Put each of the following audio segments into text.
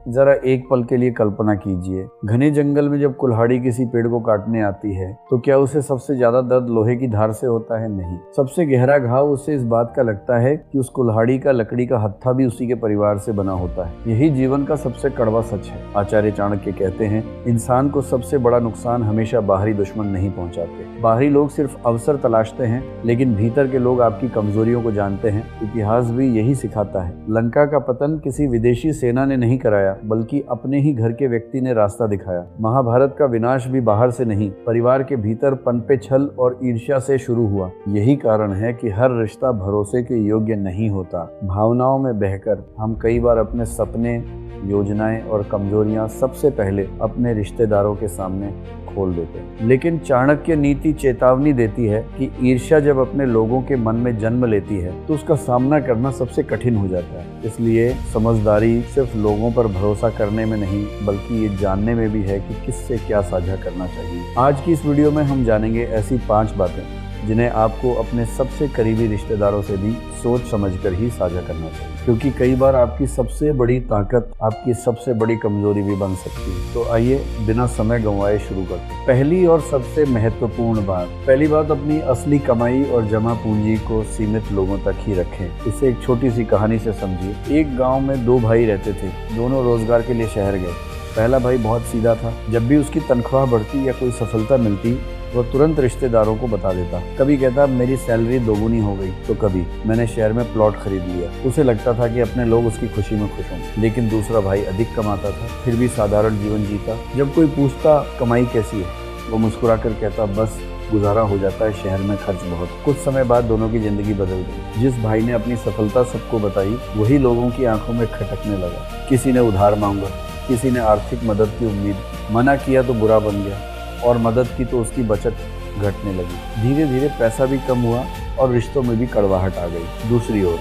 जरा एक पल के लिए कल्पना कीजिए, घने जंगल में जब कुल्हाड़ी किसी पेड़ को काटने आती है तो क्या उसे सबसे ज्यादा दर्द लोहे की धार से होता है? नहीं, सबसे गहरा घाव उसे इस बात का लगता है कि उस कुल्हाड़ी का लकड़ी का हत्था भी उसी के परिवार से बना होता है। यही जीवन का सबसे कड़वा सच है। आचार्य चाणक्य कहते हैं, इंसान को सबसे बड़ा नुकसान हमेशा बाहरी दुश्मन नहीं पहुंचाते। बाहरी लोग सिर्फ अवसर तलाशते हैं, लेकिन भीतर के लोग आपकी कमजोरियों को जानते हैं। इतिहास भी यही सिखाता है। लंका का पतन किसी विदेशी सेना ने नहीं कराया, बल्कि अपने ही घर के व्यक्ति ने रास्ता दिखाया। महाभारत का विनाश भी बाहर से नहीं, परिवार के भीतर पनपे छल और ईर्ष्या से शुरू हुआ। यही कारण है कि हर रिश्ता भरोसे के योग्य नहीं होता। भावनाओं में बहकर हम कई बार अपने सपने, योजनाएं और कमजोरियां सबसे पहले अपने रिश्तेदारों के सामने खोल देते हैं। लेकिन चाणक्य नीति चेतावनी देती है कि ईर्ष्या जब अपने लोगों के मन में जन्म लेती है तो उसका सामना करना सबसे कठिन हो जाता है। इसलिए समझदारी सिर्फ लोगों पर भरोसा करने में नहीं, बल्कि ये जानने में भी है कि किससे क्या साझा करना चाहिए। आज की इस वीडियो में हम जानेंगे ऐसी 5 बातें जिन्हें आपको अपने सबसे करीबी रिश्तेदारों से भी सोच समझकर ही साझा करना चाहिए, क्योंकि कई बार आपकी सबसे बड़ी ताकत आपकी सबसे बड़ी कमजोरी भी बन सकती है। तो आइए बिना समय गंवाए शुरू करते हैं। पहली और सबसे महत्वपूर्ण बात, अपनी असली कमाई और जमा पूंजी को सीमित लोगों तक ही रखें। इसे एक छोटी सी कहानी से समझिए। एक गाँव में 2 भाई रहते थे। दोनों रोजगार के लिए शहर गए। पहला भाई बहुत सीधा था। जब भी उसकी तनख्वाह बढ़ती या कोई सफलता मिलती, वो तुरंत रिश्तेदारों को बता देता। कभी कहता मेरी सैलरी दोगुनी हो गई, तो कभी मैंने शहर में प्लॉट खरीद लिया। उसे लगता था कि अपने लोग उसकी खुशी में खुश हों। लेकिन दूसरा भाई अधिक कमाता था, फिर भी साधारण जीवन जीता। जब कोई पूछता कमाई कैसी है, वो मुस्कुरा कर कहता बस गुजारा हो जाता है, शहर में खर्च बहुत। कुछ समय बाद दोनों की जिंदगी बदल गई। जिस भाई ने अपनी सफलता सबको बताई, वही लोगों की आंखों में खटकने लगा। किसी ने उधार मांगा, किसी ने आर्थिक मदद की उम्मीद, मना किया तो बुरा बन गया, और मदद की तो उसकी बचत घटने लगी। धीरे धीरे पैसा भी कम हुआ और रिश्तों में भी कड़वाहट आ गई। दूसरी ओर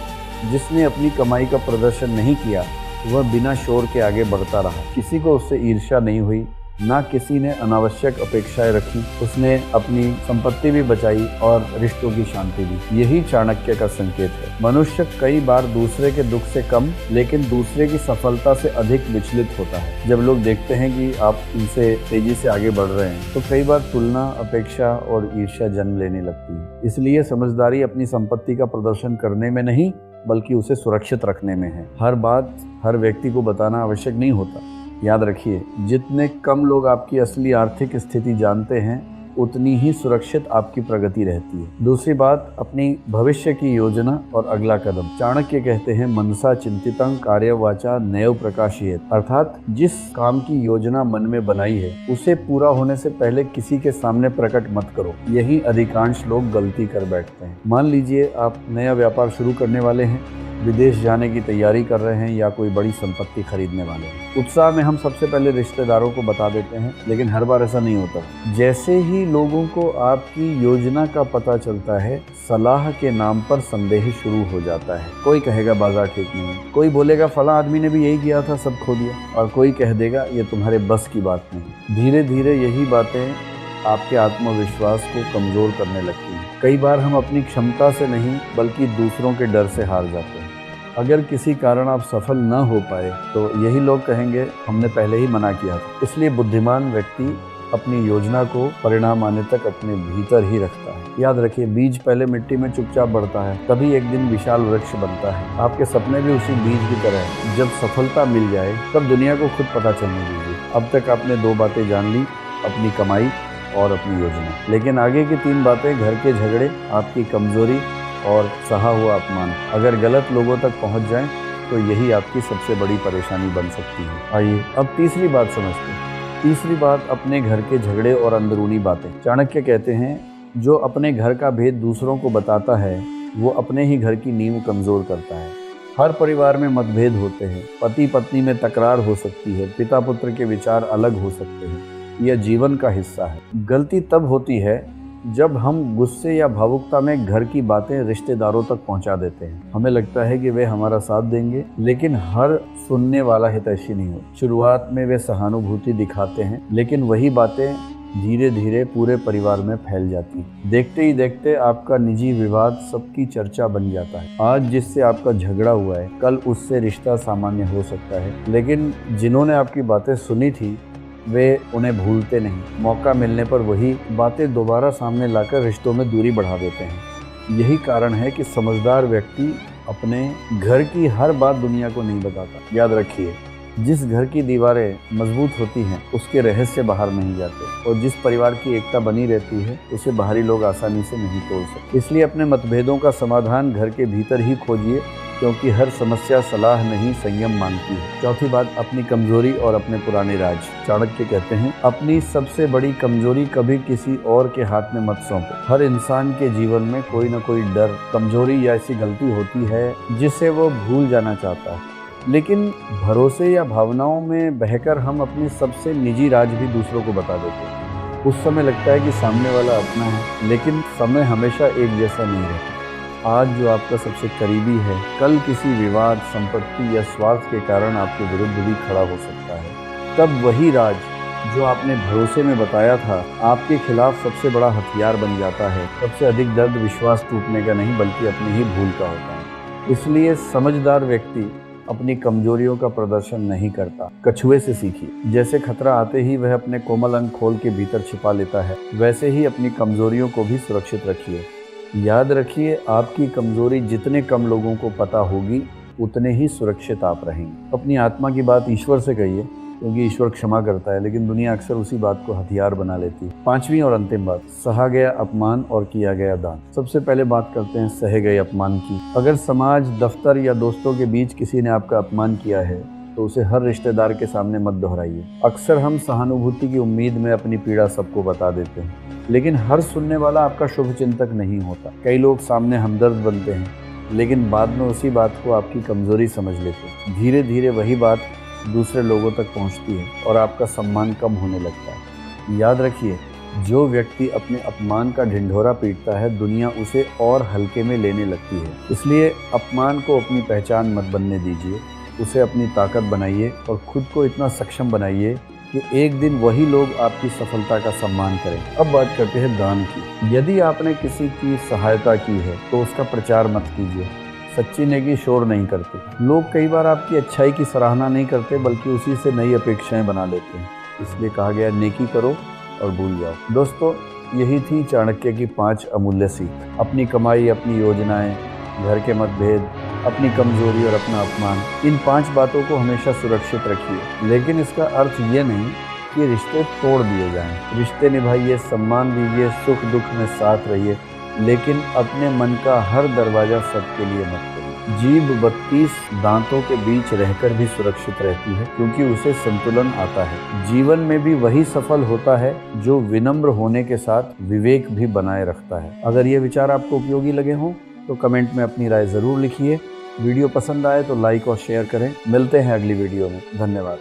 जिसने अपनी कमाई का प्रदर्शन नहीं किया, वह बिना शोर के आगे बढ़ता रहा। किसी को उससे ईर्ष्या नहीं हुई, ना किसी ने अनावश्यक अपेक्षाएं रखी। उसने अपनी संपत्ति भी बचाई और रिश्तों की शांति भी। यही चाणक्य का संकेत है। मनुष्य कई बार दूसरे के दुख से कम, लेकिन दूसरे की सफलता से अधिक विचलित होता है। जब लोग देखते हैं कि आप उनसे तेजी से आगे बढ़ रहे हैं, तो कई बार तुलना, अपेक्षा और ईर्ष्या जन्म लेने लगती है। इसलिए समझदारी अपनी संपत्ति का प्रदर्शन करने में नहीं, बल्कि उसे सुरक्षित रखने में है। हर बात हर व्यक्ति को बताना आवश्यक नहीं होता। याद रखिए, जितने कम लोग आपकी असली आर्थिक स्थिति जानते हैं, उतनी ही सुरक्षित आपकी प्रगति रहती है। दूसरी बात, अपनी भविष्य की योजना और अगला कदम। चाणक्य कहते हैं, मनसा चिंतितं कार्यवाचा नैव प्रकाशयेत्, अर्थात जिस काम की योजना मन में बनाई है, उसे पूरा होने से पहले किसी के सामने प्रकट मत करो। यही अधिकांश लोग गलती कर बैठते हैं। मान लीजिए आप नया व्यापार शुरू करने वाले हैं, विदेश जाने की तैयारी कर रहे हैं या कोई बड़ी संपत्ति खरीदने वाले हैं। उत्साह में हम सबसे पहले रिश्तेदारों को बता देते हैं, लेकिन हर बार ऐसा नहीं होता। जैसे ही लोगों को आपकी योजना का पता चलता है, सलाह के नाम पर संदेह शुरू हो जाता है। कोई कहेगा बाजार ठीक नहीं है, कोई बोलेगा फला आदमी ने भी यही किया था, सब खो दिया, और कोई कह देगा ये तुम्हारे बस की बात नहीं। धीरे धीरे यही बातें आपके आत्मविश्वास को कमजोर करने लगती हैं। कई बार हम अपनी क्षमता से नहीं, बल्कि दूसरों के डर से हार जाते हैं। अगर किसी कारण आप सफल न हो पाए, तो यही लोग कहेंगे हमने पहले ही मना किया था। इसलिए बुद्धिमान व्यक्ति अपनी योजना को परिणाम आने तक अपने भीतर ही रखता है। याद रखिए, बीज पहले मिट्टी में चुपचाप बढ़ता है, तभी एक दिन विशाल वृक्ष बनता है। आपके सपने भी उसी बीज की तरह है। जब सफलता मिल जाए, तब दुनिया को खुद पता चलने दीजिए। अब तक आपने 2 बातें जान ली, अपनी कमाई और अपनी योजना। लेकिन आगे की 3 बातें, घर के झगड़े, आपकी कमजोरी और सहा हुआ अपमान, अगर गलत लोगों तक पहुंच जाएं, तो यही आपकी सबसे बड़ी परेशानी बन सकती है। आइए अब तीसरी बात समझते हैं। तीसरी बात, अपने घर के झगड़े और अंदरूनी बातें। चाणक्य कहते हैं, जो अपने घर का भेद दूसरों को बताता है, वो अपने ही घर की नींव कमजोर करता है। हर परिवार में मतभेद होते हैं, पति पत्नी में तकरार हो सकती है, पिता पुत्र के विचार अलग हो सकते हैं। यह जीवन का हिस्सा है। गलती तब होती है जब हम गुस्से या भावुकता में घर की बातें रिश्तेदारों तक पहुंचा देते हैं। हमें लगता है कि वे हमारा साथ देंगे, लेकिन हर सुनने वाला हितैषी नहीं होता। शुरुआत में वे सहानुभूति दिखाते हैं, लेकिन वही बातें धीरे धीरे पूरे परिवार में फैल जाती है। देखते ही देखते आपका निजी विवाद सबकी चर्चा बन जाता है। आज जिससे आपका झगड़ा हुआ है, कल उससे रिश्ता सामान्य हो सकता है, लेकिन जिन्होंने आपकी बातें सुनी थी वे उन्हें भूलते नहीं। मौका मिलने पर वही बातें दोबारा सामने लाकर रिश्तों में दूरी बढ़ा देते हैं। यही कारण है कि समझदार व्यक्ति अपने घर की हर बात दुनिया को नहीं बताता। याद रखिए, जिस घर की दीवारें मजबूत होती हैं उसके रहस्य बाहर नहीं जाते, और जिस परिवार की एकता बनी रहती है उसे बाहरी लोग आसानी से नहीं तोड़ सकते। इसलिए अपने मतभेदों का समाधान घर के भीतर ही खोजिए, क्योंकि हर समस्या सलाह नहीं संयम मांगती है। चौथी बात, अपनी कमजोरी और अपने पुराने राज। चाणक्य कहते हैं, अपनी सबसे बड़ी कमजोरी कभी किसी और के हाथ में मत सौंपो। हर इंसान के जीवन में कोई न कोई डर, कमजोरी या ऐसी गलती होती है जिसे वो भूल जाना चाहता है, लेकिन भरोसे या भावनाओं में बहकर हम अपनी सबसे निजी राज भी दूसरों को बता देते हैं। उस समय लगता है कि सामने वाला अपना है, लेकिन समय हमेशा एक जैसा नहीं रहता। आज जो आपका सबसे करीबी है, कल किसी विवाद, संपत्ति या स्वार्थ के कारण आपके विरुद्ध भी खड़ा हो सकता है। तब वही राज जो आपने भरोसे में बताया था, आपके खिलाफ सबसे बड़ा हथियार बन जाता है। सबसे अधिक दर्द विश्वास टूटने का नहीं, बल्कि अपनी ही भूल का होता है। इसलिए समझदार व्यक्ति अपनी कमजोरियों का प्रदर्शन नहीं करता। कछुए से सीखिए, जैसे खतरा आते ही वह अपने कोमल अंग खोल के भीतर छिपा लेता है, वैसे ही अपनी कमजोरियों को भी सुरक्षित रखिए। याद रखिए, आपकी कमजोरी जितने कम लोगों को पता होगी, उतने ही सुरक्षित आप रहेंगे। अपनी आत्मा की बात ईश्वर से कहिए, क्योंकि ईश्वर क्षमा करता है, लेकिन दुनिया अक्सर उसी बात को हथियार बना लेती है। पांचवी और अंतिम बात, सहा गया अपमान और किया गया दान। सबसे पहले बात करते हैं सहे गए अपमान की। अगर समाज, दफ्तर या दोस्तों के बीच किसी ने आपका अपमान किया है, तो उसे हर रिश्तेदार के सामने मत दोहराइए। अक्सर हम सहानुभूति की उम्मीद में अपनी पीड़ा सबको बता देते हैं, लेकिन हर सुनने वाला आपका शुभचिंतक नहीं होता। कई लोग सामने हमदर्द बनते हैं, लेकिन बाद में उसी बात को आपकी कमजोरी समझ लेते हैं। धीरे धीरे वही बात दूसरे लोगों तक पहुंचती है और आपका सम्मान कम होने लगता है। याद रखिए, जो व्यक्ति अपने अपमान का ढिंढोरा पीटता है, दुनिया उसे और हल्के में लेने लगती है। इसलिए अपमान को अपनी पहचान मत बनने दीजिए, उसे अपनी ताकत बनाइए और खुद को इतना सक्षम बनाइए कि एक दिन वही लोग आपकी सफलता का सम्मान करें। अब बात करते हैं दान की। यदि आपने किसी की सहायता की है तो उसका प्रचार मत कीजिए। सच्ची नेकी शोर नहीं करती। लोग कई बार आपकी अच्छाई की सराहना नहीं करते, बल्कि उसी से नई अपेक्षाएं बना लेते हैं। इसलिए कहा गया, नेकी करो और भूल जाओ। दोस्तों, यही थी चाणक्य की 5 अमूल्य सीख। अपनी कमाई, अपनी योजनाएं, घर के मतभेद, अपनी कमजोरी और अपना अपमान, इन 5 बातों को हमेशा सुरक्षित रखिए। लेकिन इसका अर्थ ये नहीं कि रिश्ते तोड़ दिए जाएं। रिश्ते निभाइए, सम्मान दीजिए, सुख दुख में साथ रहिए, लेकिन अपने मन का हर दरवाजा सबके लिए मत खोलिए। जीभ 32 दांतों के बीच रहकर भी सुरक्षित रहती है, क्योंकि उसे संतुलन आता है। जीवन में भी वही सफल होता है जो विनम्र होने के साथ विवेक भी बनाए रखता है। अगर ये विचार आपको उपयोगी लगे हों तो कमेंट में अपनी राय ज़रूर लिखिए। वीडियो पसंद आए तो लाइक और शेयर करें। मिलते हैं अगली वीडियो में। धन्यवाद।